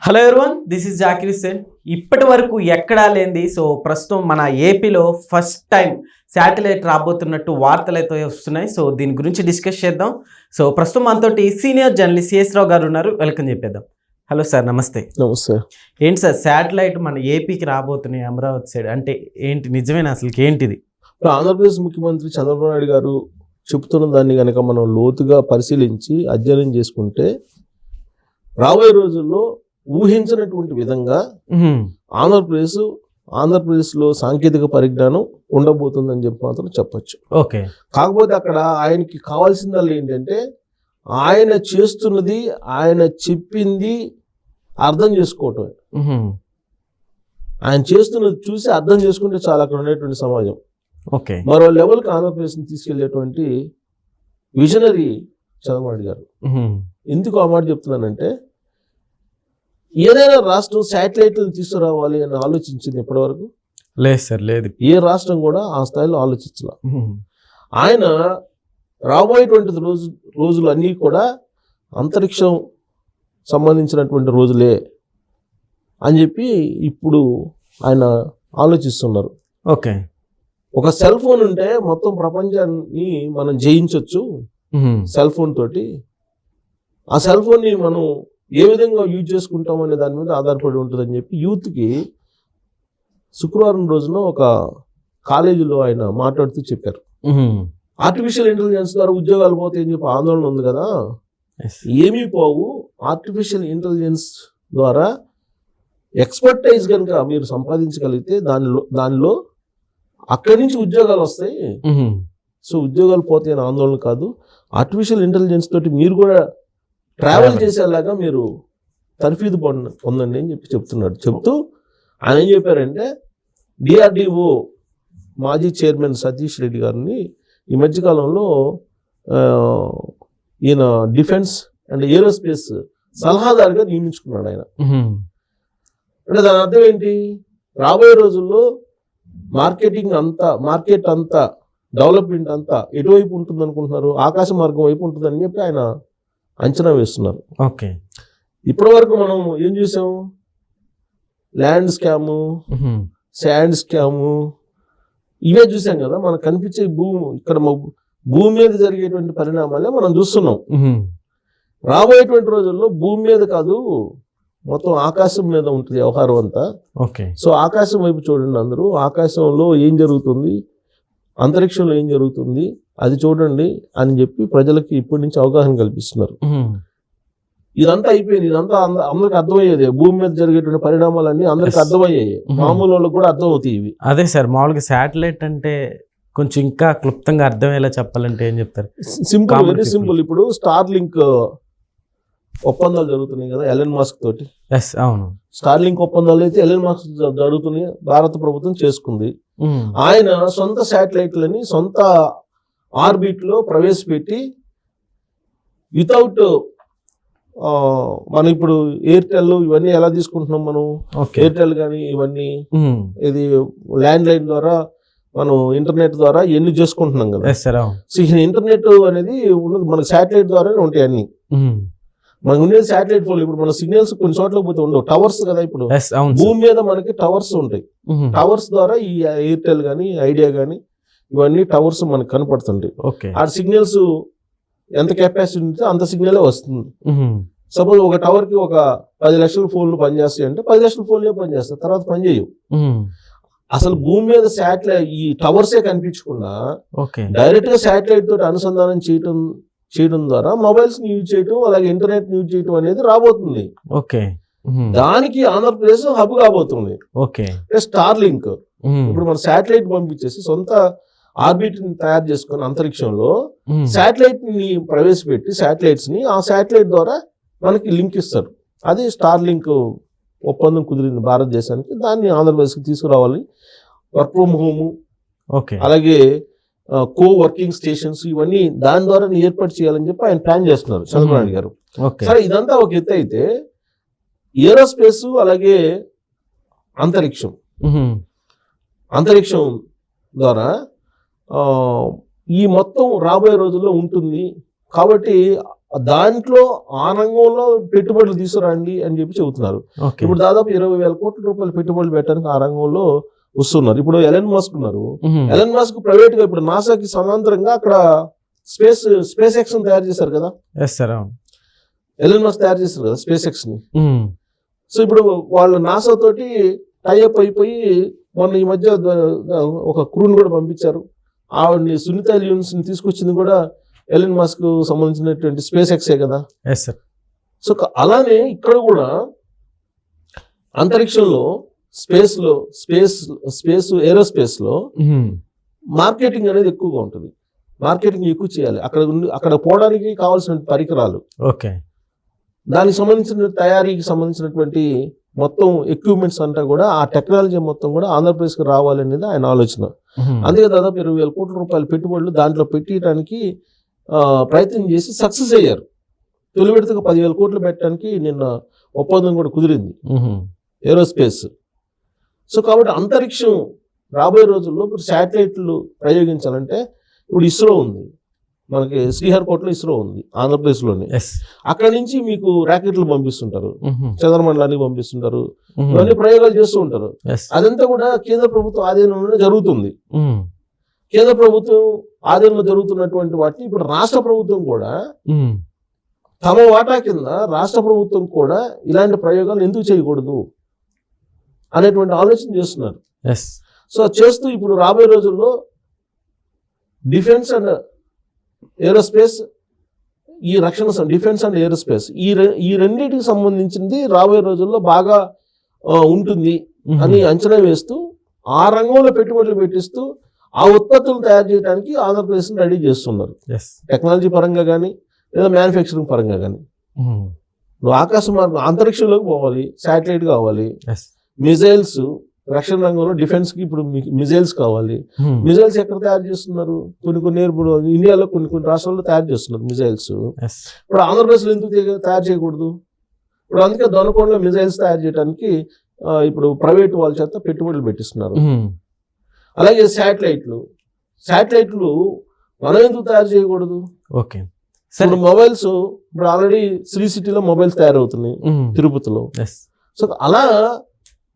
Hello everyone, this is Zakir Hussain. ఇప్పటి వరకు ఎక్కడా లేనిది ప్రస్తుతం మన ఏపీలో ఫస్ట్ టైం శాటిలైట్ రాబోతున్నట్టు వార్తలు అయితే వస్తున్నాయి. దీని గురించి డిస్కస్ చేద్దాం. ప్రస్తుతం మనతోటి సీనియర్ జర్నలిస్ట్ సిఎస్ రావు గారు ఉన్నారు. వెల్కమ్ చెప్పేద్దాం. హలో సార్, నమస్తే. నమస్తే. ఏంటి సార్ శాటిలైట్ మన ఏపీకి రాబోతున్నాయి అమరావతి సైడ్, అంటే ఏంటి, నిజమేనా? అసలుకి ఏంటిది? ఆంధ్రప్రదేశ్ ముఖ్యమంత్రి చంద్రబాబు నాయుడు గారు చెబుతున్న దాన్ని కనుక మనం లోతుగా పరిశీలించి అధ్యయనం చేసుకుంటే రాబోయే రోజుల్లో ఊహించినటువంటి విధంగా ఆంధ్రప్రదేశ్లో సాంకేతిక పరిజ్ఞానం ఉండబోతుందని చెప్పి మాత్రం చెప్పచ్చు. ఓకే. కాకపోతే అక్కడ ఆయనకి కావాల్సిందల్లా ఏంటంటే ఆయన చేస్తున్నది, ఆయన చెప్పింది అర్థం చేసుకోవటం. ఆయన చేస్తున్నది చూసి అర్థం చేసుకుంటే చాలా అక్కడ ఉండేటువంటి సమాజం. ఓకే. మరో లెవెల్కి ఆంధ్రప్రదేశ్ని తీసుకెళ్లేటువంటి విజనరీ చంద్రబాబు నాయుడు గారు. ఎందుకు ఆ మాట చెప్తున్నానంటే, ఏదైనా రాష్ట్రం శాటిలైట్లను తీసుకురావాలి అని ఆలోచించింది ఇప్పటివరకు? లేదు సార్, లేదు. ఏ రాష్ట్రం కూడా ఆ స్థాయిలో ఆలోచించాల. ఆయన రాబోయేటువంటి రోజులు అన్నీ కూడా అంతరిక్షం సంబంధించినటువంటి రోజులే అని చెప్పి ఇప్పుడు ఆయన ఆలోచిస్తున్నారు. ఓకే. ఒక సెల్ ఫోన్ ఉంటే మొత్తం ప్రపంచాన్ని మనం జయించవచ్చు సెల్ ఫోన్ తోటి. ఆ సెల్ ఫోన్ని మనం ఏ విధంగా యూజ్ చేసుకుంటాం అనే దాని మీద ఆధారపడి ఉంటుందని చెప్పి యూత్కి శుక్రవారం రోజున ఒక కాలేజీలో ఆయన మాట్లాడుతూ చెప్పారు. ఆర్టిఫిషియల్ ఇంటెలిజెన్స్ ద్వారా ఉద్యోగాలు పోతాయని చెప్పి ఆందోళన ఉంది కదా, ఏమీ పోవు. ఆర్టిఫిషియల్ ఇంటెలిజెన్స్ ద్వారా ఎక్స్పర్టైజ్ కనుక మీరు సంపాదించగలిగితే దానిలో అక్కడి నుంచి ఉద్యోగాలు వస్తాయి. సో ఉద్యోగాలు పోతాయని ఆందోళన కాదు, ఆర్టిఫిషియల్ ఇంటెలిజెన్స్ తోటి మీరు కూడా ట్రావెల్ చేసేలాగా మీరు తర్ఫీదు పొందండి అని చెప్పి చెప్తున్నాడు. చెప్తూ ఆయన ఏం చెప్పారంటే, డిఆర్డిఓ మాజీ చైర్మన్ సతీష్ రెడ్డి గారిని ఈ మధ్యకాలంలో ఈయన డిఫెన్స్ అండ్ ఏరోస్పేస్ సలహాదారుగా నియమించుకున్నాడు ఆయన. అంటే దాని అర్థం ఏంటి? రాబోయే రోజుల్లో మార్కెట్ అంతా డెవలప్మెంట్ అంతా ఎటువైపు ఉంటుంది అనుకుంటున్నారు? ఆకాశ మార్గం వైపు ఉంటుందని చెప్పి ఆయన అంచనా వేస్తున్నారు. ఓకే. ఇప్పటి వరకు మనం ఏం చూసాము? ల్యాండ్ స్కాము, శాండ్ స్కాము, ఇవే చూసాం కదా. మనకు కనిపించే ఇక్కడ భూమి మీద జరిగేటువంటి పరిణామాలే మనం చూస్తున్నాం. రాబోయేటువంటి రోజుల్లో భూమి మీద కాదు, మొత్తం ఆకాశం మీద ఉంటుంది వ్యవహారం అంతా. ఓకే. సో ఆకాశం వైపు చూడండి అందరూ. ఆకాశంలో ఏం జరుగుతుంది, అంతరిక్షంలో ఏం జరుగుతుంది అది చూడండి అని చెప్పి ప్రజలకి ఇప్పటి నుంచి అవగాహన కల్పిస్తున్నారు. ఇదంతా అయిపోయింది, ఇదంతా అందరికి అర్థమయ్యేది. భూమి మీద జరిగేటువంటి పరిణామాలన్నీ అందరికి అర్థమయ్యాయి, మామూలు వాళ్ళకి కూడా అర్థం అవుతాయి ఇవి. అదే సార్, మామూలుగా శాటిలైట్ అంటే కొంచెం ఇంకా క్లుప్తంగా అర్థమయ్యేలా చెప్పాలంటే ఏం చెప్తారు? Simple, very simple. ఇప్పుడు స్టార్ లింక్ ఒప్పందాలు జరుగుతున్నాయి కదా ఎలన్ మస్క్ తోటి. అవును. స్టార్ లింక్ ఒప్పందాలు అయితే ఎలన్ మస్క్ జరుగుతున్నాయి, భారత ప్రభుత్వం చేసుకుంది. ఆయన సొంత శాటిలైట్లని సొంత ఆర్బిట్ లో ప్రవేశపెట్టి వితౌట్ మనం ఇప్పుడు ఎయిర్టెల్ ఇవన్నీ ఎలా తీసుకుంటున్నాం మనం? ఎయిర్టెల్ కానీ ఇవన్నీ ఇది ల్యాండ్ లైన్ ద్వారా మనం ఇంటర్నెట్ ద్వారా ఎన్ని చేసుకుంటున్నాం కదా. సో ఇంటర్నెట్ అనేది ఉన్నది మనకి శాటిలైట్ ద్వారానే ఉంటాయి అన్ని. మనకు ఉండేది శాటిలైట్ ఫోన్. ఇప్పుడు మన సిగ్నల్స్ కొన్ని చోట్ల పోతే ఉండవు, టవర్స్ కదా. ఇప్పుడు భూమి మీద మనకి టవర్స్ ఉంటాయి. టవర్స్ ద్వారా ఈ ఎయిర్టెల్ కానీ ఐడియా కానీ ఇవన్నీ టవర్స్ మనకు కనపడుతుంటాయి. ఆ సిగ్నల్స్ ఎంత కెపాసిటీ ఉంటే అంత సిగ్నలే వస్తుంది. సపోజ్ ఒక టవర్ కి ఒక 10 లక్షల ఫోన్లు పనిచేస్తాయి అంటే 10 లక్షల ఫోన్లే పనిచేస్తాయి, తర్వాత పనిచేయవు. అసలు భూమి మీద శాటిలైట్ ఈ టవర్సే కనిపించకుండా డైరెక్ట్ గా శాటిలైట్ తోటి అనుసంధానం చేయడం ద్వారా మొబైల్స్ ని యూజ్ చేయడం, అలాగే ఇంటర్నెట్ యూజ్ చేయడం అనేది రాబోతుంది. దానికి ఆంధ్రప్రదేశ్ హబ్ కాబోతుంది. స్టార్ లింక్ ఇప్పుడు మన శాటిలైట్ పంపించేసి సొంత ఆర్బిట్ ని తయారు చేసుకుని అంతరిక్షంలో శాటిలైట్ ని ప్రవేశపెట్టి శాటిలైట్స్ ని ఆ శాటిలైట్ ద్వారా మనకి లింక్ ఇస్తారు. అది స్టార్ లింక్ ఒప్పందం కుదిరింది భారతదేశానికి. దాన్ని ఆంధ్రప్రదేశ్కి తీసుకురావాలి. వర్క్ ఫ్రమ్ హోమ్, అలాగే కో వర్కింగ్ స్టేషన్స్ ఇవన్నీ దాని ద్వారా ఏర్పాటు చేయాలని చెప్పి ఆయన ప్లాన్ చేస్తున్నారు చంద్రబాబు నాయుడు గారు. సరే, ఇదంతా ఒక ఎత్తు అయితే ఏరోస్పేస్ అలాగే అంతరిక్షం ద్వారా ఈ మొత్తం రాబోయే రోజుల్లో ఉంటుంది. కాబట్టి దాంట్లో ఆ రంగంలో పెట్టుబడులు తీసుకురండి అని చెప్పి చెబుతున్నారు. ఇప్పుడు దాదాపు 20,000 కోట్ల రూపాయలు పెట్టుబడులు పెట్టడానికి ఆ రంగంలో వస్తున్నారు. ఇప్పుడు ఎలన్ మస్క్ ఉన్నారు. ఎలన్ మస్క్ ప్రైవేట్ గా ఇప్పుడు నాసాకి సమాంతరంగా అక్కడ స్పేస్ ఎక్స్ తయారు చేశారు కదా. ఎలన్ మస్క్ తయారు చేశారు కదా స్పేస్ ఎక్స్ ని. సో ఇప్పుడు వాళ్ళు నాసా తోటి టైఅప్ అయిపోయి మొన్న ఈ మధ్య ఒక క్రూని కూడా పంపించారు. ఆవిడ్ని సునీత విలియమ్స్ ని తీసుకొచ్చింది కూడా ఎలన్ మస్క్ సంబంధించినటువంటి స్పేస్ ఎక్సే కదా. సో అలానే ఇక్కడ కూడా అంతరిక్షంలో స్పేస్ ఏరోస్పేస్ లో మార్కెటింగ్ అనేది ఎక్కువగా ఉంటుంది. మార్కెటింగ్ ఎక్కువ చేయాలి. అక్కడ పోవడానికి కావాల్సిన పరికరాలు, దానికి సంబంధించిన తయారీకి సంబంధించినటువంటి మొత్తం ఎక్విప్మెంట్స్ అంతా కూడా ఆ టెక్నాలజీ మొత్తం కూడా ఆంధ్రప్రదేశ్కి రావాలనేది ఆయన ఆలోచన. అందుకే దాదాపు 20,000 కోట్ల రూపాయల పెట్టుబడులు దాంట్లో పెట్టడానికి ప్రయత్నం చేసి సక్సెస్ అయ్యారు. తొలి విడతగా 10,000 కోట్లు పెట్టడానికి నిన్న ఒప్పందం కూడా కుదిరింది ఏరోస్పేస్. సో కాబట్టి అంతరిక్షం రాబోయే రోజుల్లో ఇప్పుడు శాటిలైట్లు ప్రయోగించాలంటే ఇప్పుడు ఇస్రో ఉంది, మనకి శ్రీహరికోటలో ఇస్రో ఉంది ఆంధ్రప్రదేశ్లోనే. అక్కడ నుంచి మీకు రాకెట్లు పంపిస్తుంటారు, చంద్రమండలానికి పంపిస్తుంటారు, ఇవన్నీ ప్రయోగాలు చేస్తూ ఉంటారు. అదంతా కూడా కేంద్ర ప్రభుత్వం ఆధీనంలోనే జరుగుతుంది. కేంద్ర ప్రభుత్వం ఆధీనంలో జరుగుతున్నటువంటి వాటిని ఇప్పుడు రాష్ట్ర ప్రభుత్వం కూడా తమ వాటా కింద రాష్ట్ర ప్రభుత్వం కూడా ఇలాంటి ప్రయోగాలు ఎందుకు చేయకూడదు అనేటువంటి ఆలోచన చేస్తున్నారు. సో చేస్తూ ఇప్పుడు రాబోయే రోజుల్లో డిఫెన్స్ అండ్ ఏరోస్పేస్, ఈ రక్షణ డిఫెన్స్ అండ్ ఏరోస్పేస్ ఈ రెండింటికి సంబంధించింది రాబోయే రోజుల్లో బాగా ఉంటుంది అని అంచనా వేస్తూ ఆ రంగంలో పెట్టుబడులు పెట్టిస్తూ ఆ ఉత్పత్తులను తయారు చేయడానికి ఆంధ్రప్రదేశ్ రెడీ చేస్తున్నారు. టెక్నాలజీ పరంగా కానీ లేదా మ్యానుఫ్యాక్చరింగ్ పరంగా కానీ. నువ్వు ఆకాశ మార్గం అంతరిక్షంలోకి పోవాలి, శాటిలైట్ కావాలి, మిజైల్స్ రక్షణ రంగంలో డిఫెన్స్ కి ఇప్పుడు మిజైల్స్ కావాలి. మిజైల్స్ ఎక్కడ తయారు చేస్తున్నారు? కొన్ని ఇప్పుడు ఇండియాలో కొన్ని రాష్ట్రాల్లో తయారు చేస్తున్నారు మిజైల్స్. ఇప్పుడు ఆంధ్రప్రదేశ్లో ఎందుకు తయారు చేయకూడదు? ఇప్పుడు అందుకే దొనకొండలో మిజైల్స్ తయారు చేయడానికి ఇప్పుడు ప్రైవేట్ వాళ్ళ చేత పెట్టుబడులు పెట్టిస్తున్నారు. అలాగే శాటిలైట్లు మనం ఎందుకు తయారు చేయకూడదు? ఇప్పుడు మొబైల్స్ ఇప్పుడు ఆల్రెడీ శ్రీ సిటీలో మొబైల్స్ తయారవుతున్నాయి, తిరుపతిలో. సో అలా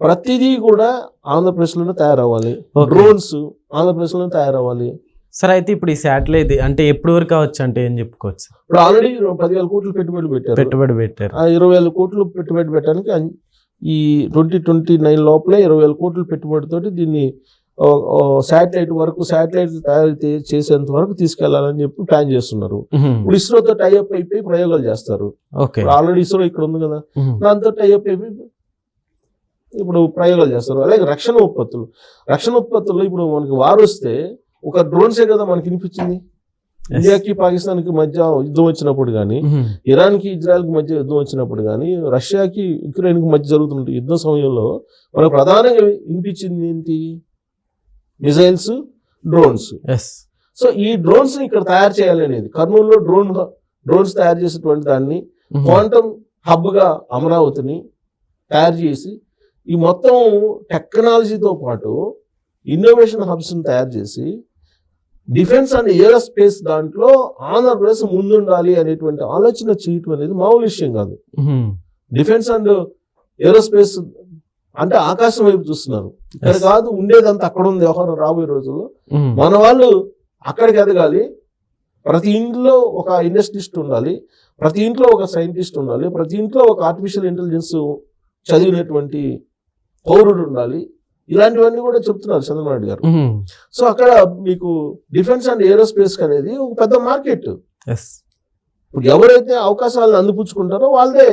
ప్రతిదీ కూడా ఆంధ్రప్రదేశ్లోనే తయారవ్వాలి. డ్రోన్స్ ఆంధ్రప్రదేశ్లోనే తయారవ్వాలి. సార్ అయితే ఇప్పుడు ఈ శాటిలైట్ అంటే ఎప్పుడు వరకు కావచ్చు అంటే ఏం చెప్పుకోవచ్చు? ఇప్పుడు ఆల్రెడీ 10,000 కోట్లు పెట్టుబడి పెట్టారు. 20,000 కోట్లు పెట్టుబడి పెట్టడానికి ఈ 2029 లోపలే 20,000 కోట్ల పెట్టుబడితోటి దీన్ని శాటిలైట్ తయారు చేసేంత వరకు తీసుకెళ్లాలని చెప్పి ప్లాన్ చేస్తున్నారు. ఇప్పుడు ఇస్రోతో టైఅప్ అయిపోయి ప్రయోగాలు చేస్తారు. ఆల్రెడీ ఇస్రో ఇక్కడ ఉంది కదా, దాంతో టైఅప్ అయిపోయి ఇప్పుడు ప్రయోగాలు చేస్తారు. అలాగే రక్షణ ఉత్పత్తులు ఇప్పుడు మనకి వారు వస్తే ఒక డ్రోన్సే కదా మనకి వినిపించింది. ఇండియాకి పాకిస్తాన్కి మధ్య యుద్ధం వచ్చినప్పుడు కానీ, ఇరాన్కి ఇజ్రాయెల్కి మధ్య యుద్ధం వచ్చినప్పుడు కానీ, రష్యాకి యుక్రెయిన్కి మధ్య జరుగుతున్న యుద్ధ సమయంలో మనకు ప్రధానంగా వినిపించింది ఏంటి? Missiles, drones. సో ఈ డ్రోన్స్ ని ఇక్కడ తయారు చేయాలి అనేది కర్నూలులో డ్రోన్స్ తయారు చేసేటువంటి దాన్ని క్వాంటమ్ హబ్ గా అమరావతిని తయారు చేసి ఈ మొత్తం టెక్నాలజీతో పాటు ఇన్నోవేషన్ హబ్స్ ని తయారు చేసి డిఫెన్స్ అండ్ ఏరోస్పేస్ దాంట్లో ఆంధ్రప్రదేశ్ ముందుండాలి అనేటువంటి ఆలోచన చేయటం అనేది మామూలు విషయం కాదు. డిఫెన్స్ అండ్ ఏరోస్పేస్ అంటే ఆకాశం వైపు చూస్తున్నారు, ఇక్కడ కాదు ఉండేదంతా అక్కడ ఉంది వ్యవహారం. రాబోయే రోజుల్లో మన వాళ్ళు అక్కడికి ఎదగాలి. ప్రతి ఇంట్లో ఒక ఇండస్ట్రియలిస్ట్ ఉండాలి, ప్రతి ఇంట్లో ఒక సైంటిస్ట్ ఉండాలి, ప్రతి ఇంట్లో ఒక ఆర్టిఫిషియల్ ఇంటెలిజెన్స్ చదివినటువంటి పౌరుడు ఉండాలి. ఇలాంటివన్నీ కూడా చెప్తున్నారు చంద్రబాబు గారు. సో అక్కడ మీకు డిఫెన్స్ అండ్ ఏరోస్పేస్ అనేది ఒక పెద్ద మార్కెట్. ఇప్పుడు ఎవరైతే అవకాశాలను అందిపుచ్చుకుంటారో వాళ్ళదే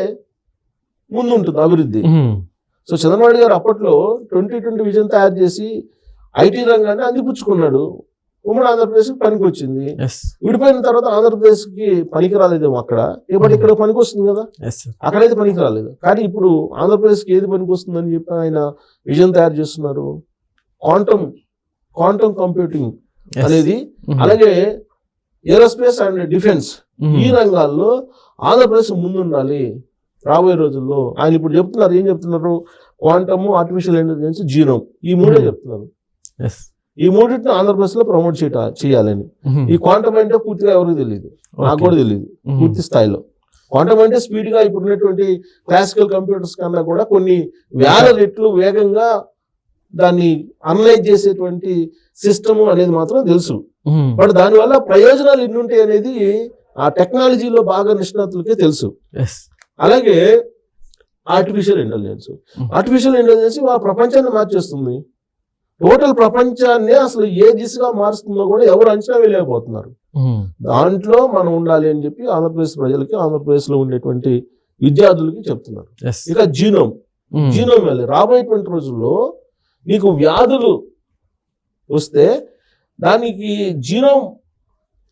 ముందు ఉంటుంది అభివృద్ధి. సో చంద్రబాబు గారు అప్పట్లో 2020 విజన్ తయారు చేసి ఐటీ రంగాన్ని అందిపుచ్చుకున్నాడు. ఉమ్మడి ఆంధ్రప్రదేశ్ పనికి వచ్చింది. విడిపోయిన తర్వాత ఆంధ్రప్రదేశ్ కి పనికి రాలేదేమో అక్కడ, ఇప్పటి ఇక్కడ పనికి వస్తుంది కదా, అక్కడైతే పనికి రాలేదు. కానీ ఇప్పుడు ఆంధ్రప్రదేశ్ కి ఏది పనికి వస్తుందని చెప్పి ఆయన విజన్ తయారు చేస్తున్నారు. క్వాంటమ్ కంప్యూటింగ్ అనేది, అలాగే ఏరోస్పేస్ అండ్ డిఫెన్స్ ఈ రంగాల్లో ఆంధ్రప్రదేశ్ ముందుండాలి రాబోయే రోజుల్లో. ఆయన ఇప్పుడు చెప్తున్నారు, ఏం చెప్తున్నారు? క్వాంటమ్, ఆర్టిఫిషియల్ ఇంటెలిజెన్స్, జీనోమ్, ఈ మూడే చెప్తున్నారు. ఈ మూడింటిని ఆంధ్రప్రదేశ్ లో ప్రమోట్ చేయాలని. ఈ క్వాంటమ్ అంటే పూర్తిగా ఎవరికి తెలియదు, నాకు కూడా తెలియదు పూర్తి స్థాయిలో. క్వాంటమ్ అంటే స్పీడ్ గా ఇప్పుడున్నటువంటి క్లాసికల్ కంప్యూటర్స్ కన్నా కూడా కొన్ని వేల రెట్లు వేగంగా దాన్ని అనలైజ్ చేసేటువంటి సిస్టమ్ అనేది మాత్రం తెలుసు. బట్ దానివల్ల ప్రయోజనాలు ఎన్ని ఉంటాయి అనేది ఆ టెక్నాలజీలో బాగా నిష్ణాతులకే తెలుసు. అలాగే ఆర్టిఫిషియల్ ఇంటెలిజెన్స్ వాళ్ళ ప్రపంచాన్ని మార్చేస్తుంది. టోటల్ ప్రపంచాన్ని అసలు ఏ దిశగా మారుస్తుందో కూడా ఎవరు అంచనా వేయలేకపోతున్నారు. దాంట్లో మనం ఉండాలి అని చెప్పి ఆంధ్రప్రదేశ్ ప్రజలకి, ఆంధ్రప్రదేశ్ లో ఉండేటువంటి విద్యార్థులకి చెప్తున్నారు. ఇక జీనోమ్ వ్యాలీ రాబోయేటువంటి రోజుల్లో నీకు వ్యాధులు వస్తే దానికి జీనోమ్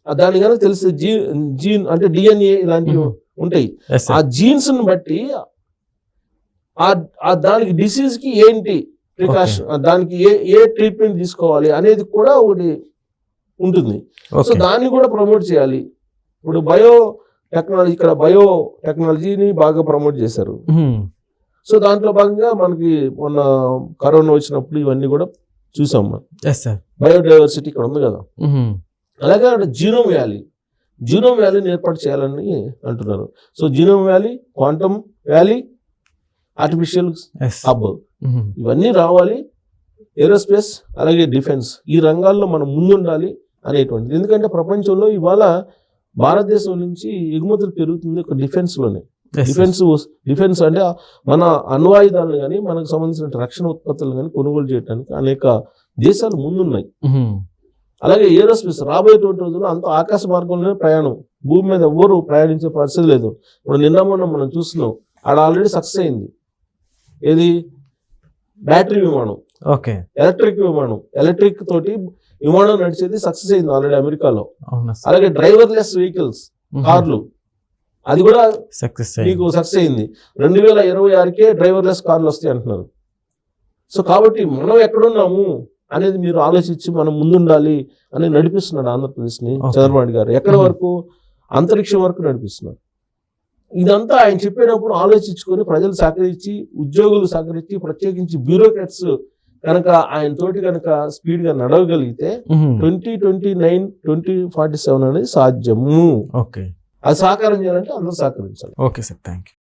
దాని కనుక తెలిస్తే జీన్ అంటే డిఎన్ఏ ఇలాంటివి ఉంటాయి. ఆ జీన్స్ ని బట్టి దానికి డిసీజ్ కి ఏంటి ప్రికాషన్, దానికి ఏ ట్రీట్మెంట్ తీసుకోవాలి అనేది కూడా ఒకటి ఉంటుంది. సో దాన్ని కూడా ప్రమోట్ చేయాలి. ఇప్పుడు బయో టెక్నాలజీని బాగా ప్రమోట్ చేశారు. సో దాంట్లో భాగంగా మనకి మొన్న కరోనా వచ్చినప్పుడు ఇవన్నీ కూడా చూసాం మనం. బయోడైవర్సిటీ ఇక్కడ ఉంది కదా. అలాగే జీనోమ్ వ్యాలీని ఏర్పాటు చేయాలని అంటున్నారు. So genome valley, quantum valley, artificial hub ఇవన్నీ రావాలి. ఏరోస్పేస్ అలాగే డిఫెన్స్ ఈ రంగాల్లో మనం ముందుండాలి అనేటువంటిది. ఎందుకంటే ప్రపంచంలో ఇవాళ భారతదేశం నుంచి ఎగుమతులు పెరుగుతుంది ఒక డిఫెన్స్లోనే. డిఫెన్స్ అంటే మన అణ్వాయుధాలను కానీ మనకు సంబంధించిన రక్షణ ఉత్పత్తులు కానీ కొనుగోలు చేయడానికి అనేక దేశాలు ముందున్నాయి. అలాగే ఏరోస్పేస్ రాబోయేటువంటి రోజుల్లో అంత ఆకాశ మార్గంలోనే ప్రయాణం. భూమి మీద ఎవ్వరు ప్రయాణించే పరిస్థితి లేదు. ఇప్పుడు నిన్న మొన్న మనం చూస్తున్నాం, ఆడ ఆల్రెడీ సక్సెస్ అయింది. ఏది బ్యాటరీ విమానం, ఎలక్ట్రిక్ తోటి విమానం నడిచేది సక్సెస్ అయింది ఆల్రెడీ అమెరికాలో. అలాగే డ్రైవర్లెస్ వెహికల్స్, కార్లు, అది కూడా మీకు సక్సెస్ అయింది. 2026కే డ్రైవర్లెస్ కార్లు వస్తాయి అంటున్నారు. సో కాబట్టి మనం ఎక్కడున్నాము అనేది మీరు ఆలోచించి మనం ముందుండాలి అని నడిపిస్తున్నాడు ఆంధ్రప్రదేశ్ ని చంద్రబాబు నాయుడు గారు. ఎక్కడి వరకు? అంతరిక్షం వరకు నడిపిస్తున్నారు. ఇదంతా ఆయన చెప్పేటప్పుడు ఆలోచించుకొని ప్రజలు సహకరించి, ఉద్యోగులు సహకరించి, ప్రత్యేకించి బ్యూరోక్రాట్స్ కనుక ఆయన తోటి కనుక స్పీడ్ గా నడవగలిగితే 2029, 2047 అనేది సాధ్యము. అది సాకారం చేయాలంటే అందరూ సహకరించాలి. Okay sir, thank you.